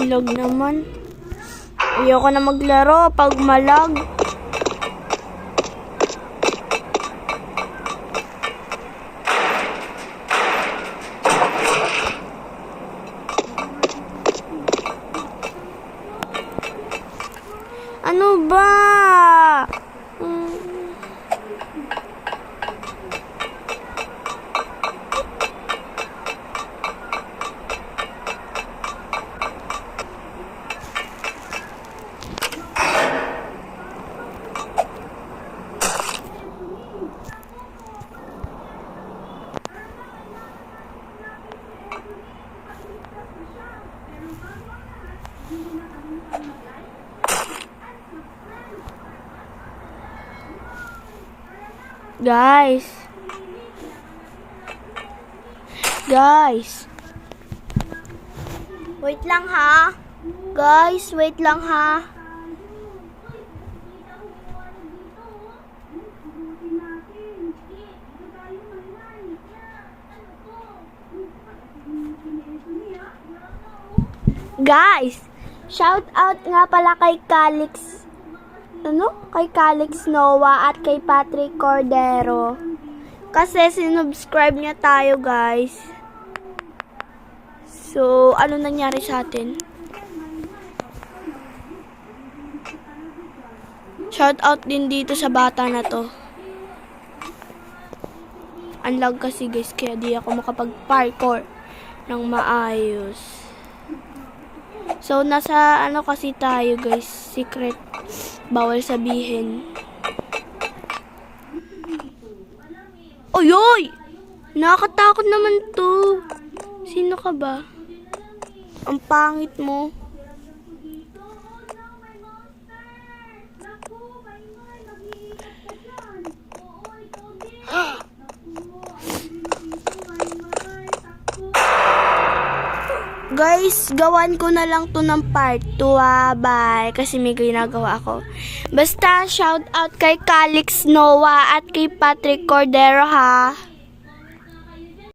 lag naman. Ayoko na maglaro pag malag. Ano ba? Guys. Wait lang ha. Guys, wait lang ha. Guys, shout out nga pala kay Calix. Kay Calix Noah at kay Patrick Cordero. Kasi sinubscribe niya tayo, guys. So, ano nangyari sa atin? Shout out din dito sa bata na to. Unlag kasi, guys, kaya di ako makapag-parkour ng maayos. So, nasa ano kasi tayo, guys, secret. Bawal sabihin. Oy! Nakakatakot naman to. Sino ka ba? Ang pangit mo. Guys, gawan ko na lang to ng part 2, bye. Kasi may ginagawa ako. Basta, shout out kay Calix Noah at kay Patrick Cordero, ha.